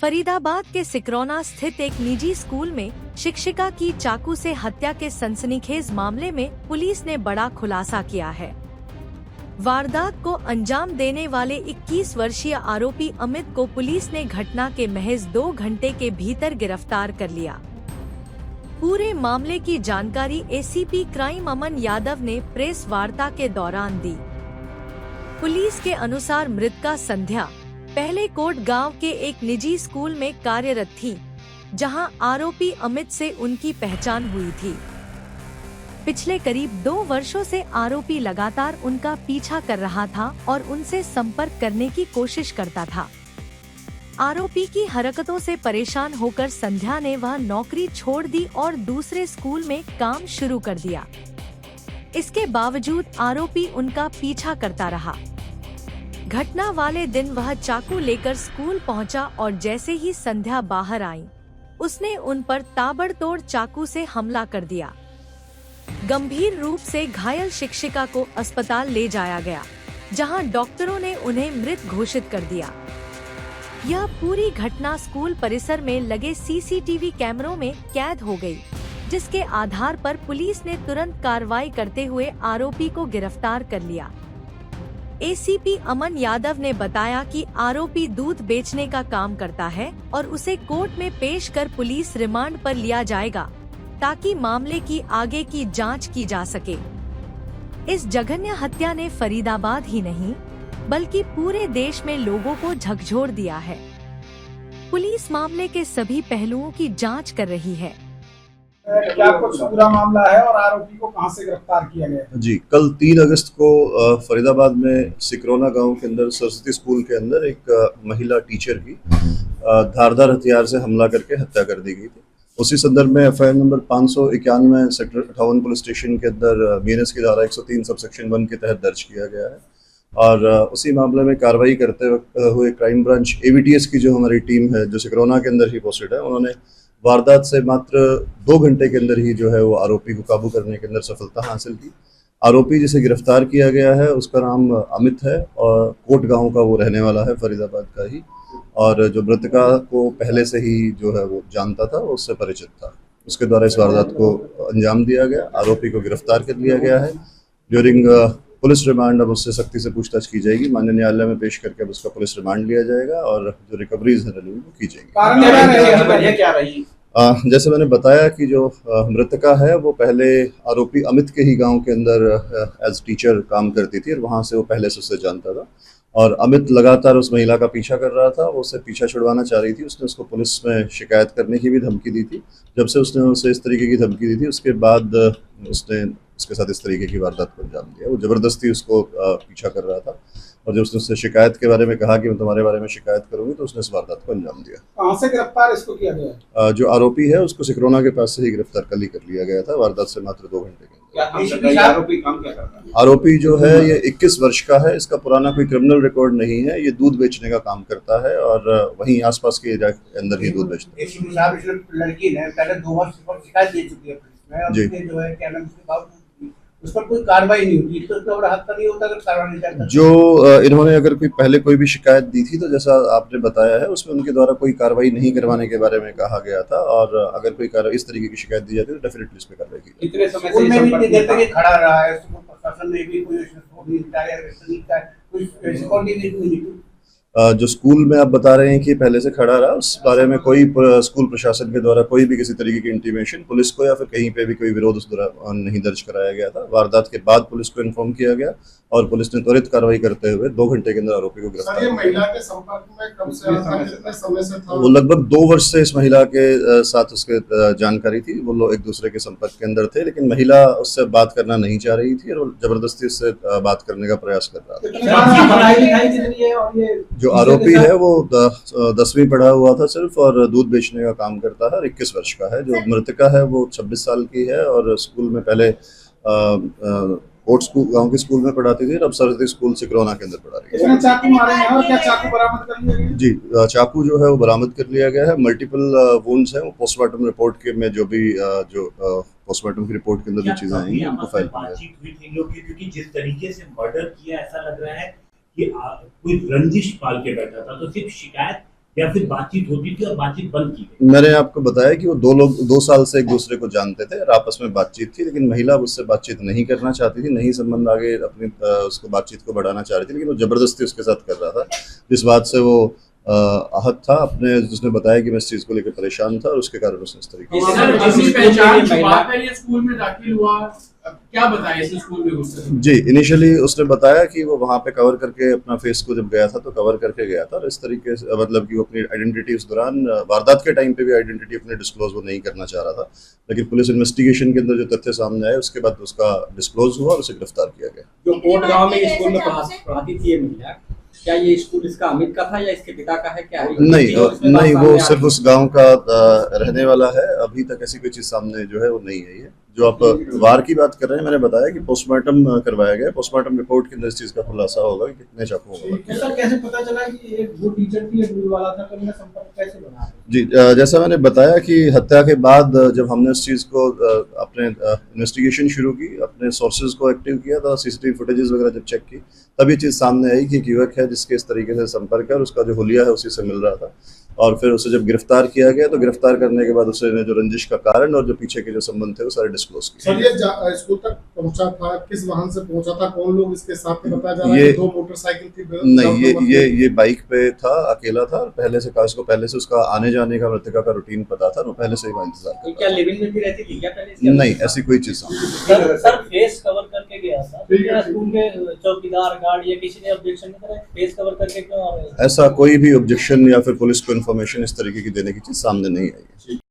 फरीदाबाद के सिकरौना स्थित एक निजी स्कूल में शिक्षिका की चाकू से हत्या के सनसनीखेज मामले में पुलिस ने बड़ा खुलासा किया है। वारदात को अंजाम देने वाले 21 वर्षीय आरोपी अमित को पुलिस ने घटना के महज 2 घंटे के भीतर गिरफ्तार कर लिया। पूरे मामले की जानकारी एसीपी क्राइम अमन यादव ने प्रेस वार्ता के दौरान दी। पुलिस के अनुसार मृतका संध्या पहले कोट गांव के एक निजी स्कूल में कार्यरत थी, जहां आरोपी अमित से उनकी पहचान हुई थी। पिछले करीब 2 वर्षों से आरोपी लगातार उनका पीछा कर रहा था और उनसे संपर्क करने की कोशिश करता था। आरोपी की हरकतों से परेशान होकर संध्या ने वह नौकरी छोड़ दी और दूसरे स्कूल में काम शुरू कर दिया। इसके बावजूद आरोपी उनका पीछा करता रहा। घटना वाले दिन वह चाकू लेकर स्कूल पहुंचा और जैसे ही संध्या बाहर आई, उसने उन पर ताबड़तोड़ चाकू से हमला कर दिया। गंभीर रूप से घायल शिक्षिका को अस्पताल ले जाया गया, जहां डॉक्टरों ने उन्हें मृत घोषित कर दिया। यह पूरी घटना स्कूल परिसर में लगे सीसीटीवी कैमरों में कैद हो गई, जिसके आधार पर पुलिस ने तुरंत कार्रवाई करते हुए आरोपी को गिरफ्तार कर लिया। एसीपी अमन यादव ने बताया कि आरोपी दूध बेचने का काम करता है और उसे कोर्ट में पेश कर पुलिस रिमांड पर लिया जाएगा, ताकि मामले की आगे की जांच की जा सके। इस जघन्य हत्या ने फरीदाबाद ही नहीं बल्कि पूरे देश में लोगों को झकझोर दिया है। पुलिस मामले के सभी पहलुओं की जांच कर रही है। क्या कुछ पूरा मामला है और आरोपी को कहां से गिरफ्तार किया गया? जी, कल 3 अगस्त को फरीदाबाद में सिकरौना गांव के अंदर सरस्वती स्कूल के अंदर एक महिला टीचर की धारदार हथियार से हमला करके हत्या कर दी गई थी। उसी संदर्भ में FIR number 591 sector 58 police station के अंदर बीएनएस की धारा 103 सबसेक्शन 1 के तहत दर्ज किया गया है। और उसी मामले में कार्रवाई करते हुए क्राइम ब्रांच एवीटीएस की जो हमारी टीम है, जो सिकरौना के अंदर ही पोस्टेड है, उन्होंने वारदात से मात्र 2 घंटे के अंदर ही जो है वो आरोपी को काबू करने के अंदर सफलता हासिल की। आरोपी जिसे गिरफ्तार किया गया है उसका नाम अमित है और कोट गांव का वो रहने वाला है, फरीदाबाद का ही। और जो मृतका को पहले से ही जो है वो जानता था, उससे परिचित था। उसके द्वारा इस वारदात को अंजाम दिया गया। आरोपी को गिरफ्तार कर लिया गया है। ड्यूरिंग पुलिस रिमांड अब उससे सख्ती से पूछताछ की जाएगी। माननीय न्यायालय में पेश करके अब उसका पुलिस रिमांड लिया जाएगा और जो रिकवरीज है वो की जाएगी। जैसे मैंने बताया कि जो मृतका है वो पहले आरोपी अमित के ही गांव के अंदर एज टीचर काम करती थी और वहां से वो पहले से उससे जानता था। और अमित लगातार उस महिला का पीछा कर रहा था। वो उससे पीछा छुड़वाना चाह रही थी। उसने उसको पुलिस में शिकायत करने की भी धमकी दी थी। जब से उसने उसे इस तरीके की धमकी दी थी, उसके बाद उसने उसके साथ इस तरीके की वारदात को अंजाम दिया। वो जबरदस्ती उसको पीछा कर रहा था और जब उसने उससे शिकायत के बारे में कहा कि मैं तुम्हारे बारे में शिकायत करूंगी, तो उसने इस वारदात को अंजाम दिया। कहां से गिरफ्तार इसको किया गया? जो आरोपी है उसको सिकरौना के पास से ही गिरफ्तार कल ही कर लिया गया था, वारदात से मात्र 2 घंटे के अंदर। आरोपी जो है ये 21 वर्ष का है। इसका पुराना कोई क्रिमिनल रिकॉर्ड नहीं है। ये दूध बेचने का काम करता है और वहीं आसपास के एरिया के अंदर ही दूध बेचता है। लड़की ने पहले 2 वर्ष शिकायत दे चुकी है पुलिस में, जो है क्या नाम उसके उस पर कोई कार्रवाई नहीं हुई, तो उसका बड़ा हद नहीं होता अगर कार्रवाई नहीं करता। जो इन्होंने अगर पहले कोई भी शिकायत दी थी, तो जैसा आपने बताया है उसमें उनके द्वारा कोई कार्रवाई नहीं करवाने के बारे में कहा गया था। और अगर कोई कार्रवाई इस तरीके की शिकायत दी जाती है तो डेफिनेटली इस पे कार्रवाई की जाएगी। कितने समय से संपर्क देते कि खड़ा रहा है, प्रशासन ने भी कोई जो स्कूल में आप बता रहे हैं कि पहले से खड़ा रहा, उस बारे में कोई स्कूल प्रशासन के द्वारा कोई भी किसी तरीके की इंटीमेशन पुलिस को या फिर कहीं पे भी कोई विरोध उस दौरान नहीं दर्ज कराया गया था। वारदात के बाद पुलिस को इन्फॉर्म किया गया और पुलिस ने त्वरित कार्रवाई करते हुए 2 घंटे के अंदर आरोपी को गिरफ्तार किया। महिला के संपर्क में कब से कितने समय से था? वो लगभग 2 वर्ष से इस महिला के साथ उसके जानकारी थी। वो लोग एक दूसरे के संपर्क के अंदर थे, लेकिन महिला उससे बात करना नहीं चाह रही थी और जबरदस्ती उससे बात करने का प्रयास कर रहा था। जो आरोपी है वो 10वीं पढ़ा हुआ था सिर्फ और दूध बेचने का काम करता है और 21 वर्ष का है। जो मृतका है वो 26 साल की है और स्कूल में पहले कोट स्कूल गांव के स्कूल में पढ़ाती थी और अब सरस्वती स्कूल सिकरौना के अंदर पढ़ा रही है। चाकू मारे हैं और क्या चाकू बरामद कर लिया गया? जी, चाकू जो है वो बरामद कर लिया गया है। मल्टीपल वुंड्स हैं। वो पोस्टमार्टम रिपोर्ट के में जो भी पोस्टमार्टम की रिपोर्ट के अंदर जो चीजें आई हैं उनको फाइल किया। क्योंकि जिस तरीके से मर्डर किया ऐसा लग रहा है कि कोई रंजिश पाल के बैठा था, तो सिर्फ शिकायत या फिर बातचीत होती थी और बातचीत बंद की गई? मैंने आपको बताया कि वो दो लोग 2 साल से एक दूसरे को जानते थे और आपस में बातचीत थी, लेकिन महिला उससे बातचीत नहीं करना चाहती थी, नहीं संबंध आगे अपनी उसको बातचीत को बढ़ाना चाह रही थी, लेकिन वो जबरदस्ती उसके साथ कर रहा था, जिस बात से वो आहत था। अपने जिसने बताया कि मैं इस चीज को लेकर परेशान था और उसके कारण उसने इस तरीके से सर, अपनी पहचान छुपाकर ये स्कूल में दाखिल हुआ, अब क्या बताया इस स्कूल में घुसकर? जी, इनिशियली उसने बताया कि वो वहाँ पे कवर करके अपना फेस को जब गया था तो कवर करके गया था, और इस तरीके से मतलब कि वो अपनी आइडेंटिटी उस दौरान वारदात के टाइम पे भी आइडेंटिटी अपने डिस्क्लोज वो नहीं करना चाह रहा था, लेकिन पुलिस इन्वेस्टिगेशन के अंदर जो तथ्य सामने आए उसके बाद उसका डिस्क्लोज हुआ और उसे गिरफ्तार किया गया। जो कोट गांव में स्कूल में पढ़ाती थी ये महिला, क्या ये स्कूल इसका अमित का था या इसके पिता का है, क्या है? नहीं, वो सिर्फ उस गांव का रहने वाला है। अभी तक ऐसी कोई चीज सामने जो है वो नहीं आई है। जो आप वार की बात कर रहे हैं, मैंने बताया कि पोस्टमार्टम करवाया गया, पोस्टमार्टम रिपोर्ट के अंदर इस चीज का खुलासा होगा कि कितने चाकू होगा। सर, कैसे पता चला कि एक वो टीचर थी, एक दूर वाला था, कभी संपर्क कैसे बना? जी, जैसा मैंने बताया कि हत्या के बाद जब हमने उस चीज़ को अपने इन्वेस्टिगेशन शुरू की, अपने सोर्सेज को एक्टिव किया था, सीसीटीवी फुटेजेस वगैरह जब चेक की, तब ये चीज़ सामने आई कि एक युवक है जिसके इस तरीके से संपर्क है और उसका जो हुलिया है उसी से मिल रहा था, और फिर उसे जब गिरफ्तार किया गया तो गिरफ्तार करने के बाद उसे जो रंजिश का कारण और जो पीछे के जो संबंध थे वो सारे डिस्क्लोज किए। सर, ये स्कूल तक पहुंचा था, किस वाहन से पहुंचा था, कौन लोग इसके साथ में? बताया जा रहा है कि 2 मोटरसाइकिल थी। नहीं, ये बाइक पे था, अकेला था, और पहले से उसका आने जाने का मृतका का रूटीन पता था, वो पहले से ही वहाँ इंतजार कर क्या लिविंग में भी रहती थी क्या पहले? नहीं, ऐसी कोई चीज सर फेस कवर करके गया था, क्या स्कूल के चौकीदार गार्ड या किसी ने ऑब्जेक्शन नहीं करा? फेस कवर करके क्यों आ रहे? ऐसा कोई भी ऑब्जेक्शन या फिर पुलिस को इन्फॉर्मेशन इस तरीके की देने की चीज सामने नहीं आई है।